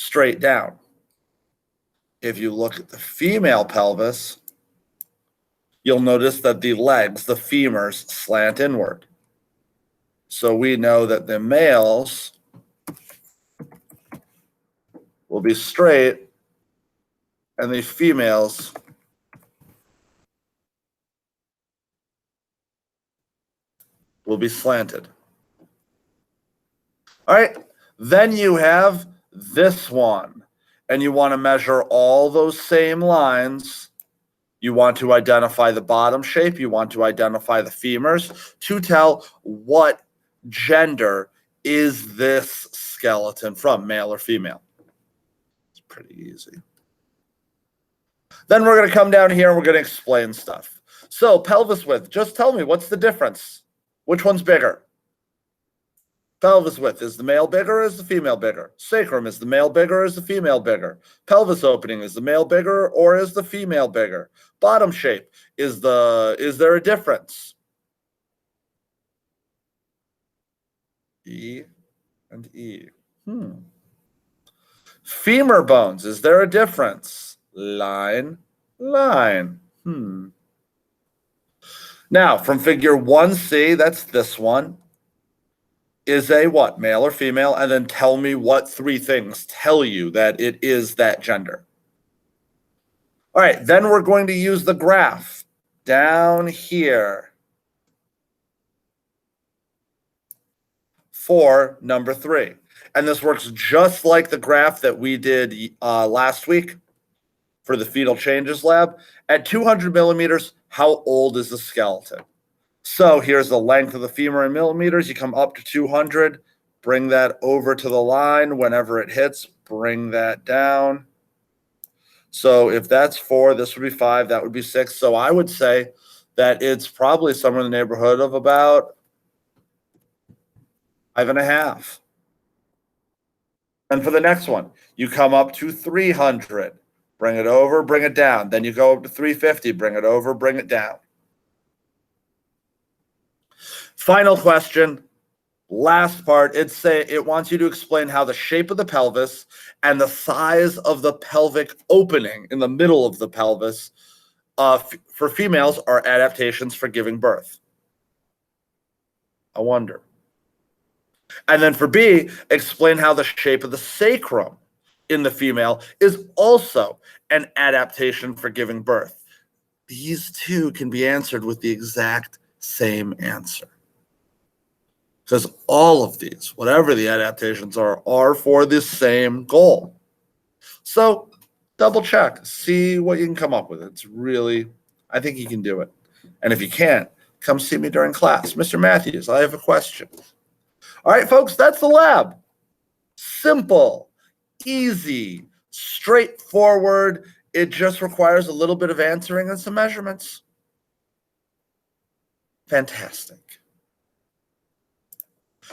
straight down. If you look at the female pelvis, you'll notice that the legs, the femurs, slant inward. So we know that the males will be straight and the females will be slanted. All right, then you have this one, and you want to measure all those same lines. You want to identify the bottom shape. You want to identify the femurs to tell what gender is this skeleton from, male or female. It's pretty easy. Then we're going to come down here and we're going to explain stuff. So pelvis width, just tell me, what's the difference? Which one's bigger? Pelvis width, is the male bigger or is the female bigger? Sacrum, is the male bigger or is the female bigger? Pelvis opening, is the male bigger or is the female bigger? Bottom shape, is there a difference? E and E. Femur bones, is there a difference? Line, line. Now, from figure 1C, that's this one, is a what, male or female? And then tell me what three things tell you that it is that gender. All right, then we're going to use the graph down here for number 3. And this works just like the graph that we did last week for the fetal changes lab. At 200 millimeters, how old is the skeleton? So here's the length of the femur in millimeters. You come up to 200, bring that over to the line. Whenever it hits, bring that down. So if that's 4, this would be 5, that would be 6. So I would say that it's probably somewhere in the neighborhood of about 5.5. And for the next one, you come up to 300, bring it over, bring it down. Then you go up to 350, bring it over, bring it down. Final question, last part, it wants you to explain how the shape of the pelvis and the size of the pelvic opening in the middle of the pelvis for females are adaptations for giving birth. I wonder. And then for B, explain how the shape of the sacrum in the female is also an adaptation for giving birth. These two can be answered with the exact same answer. Because all of these, whatever the adaptations are for the same goal. So double check, see what you can come up with. It's really, I think you can do it. And if you can't, come see me during class. Mr. Matthews, I have a question. All right, folks, that's the lab. Simple, easy, straightforward. It just requires a little bit of answering and some measurements. Fantastic.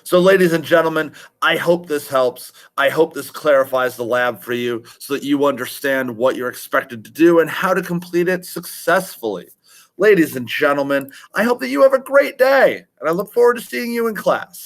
So ladies and gentlemen, I hope this helps. I hope this clarifies the lab for you so that you understand what you're expected to do and how to complete it successfully. Ladies and gentlemen, I hope that you have a great day, and I look forward to seeing you in class.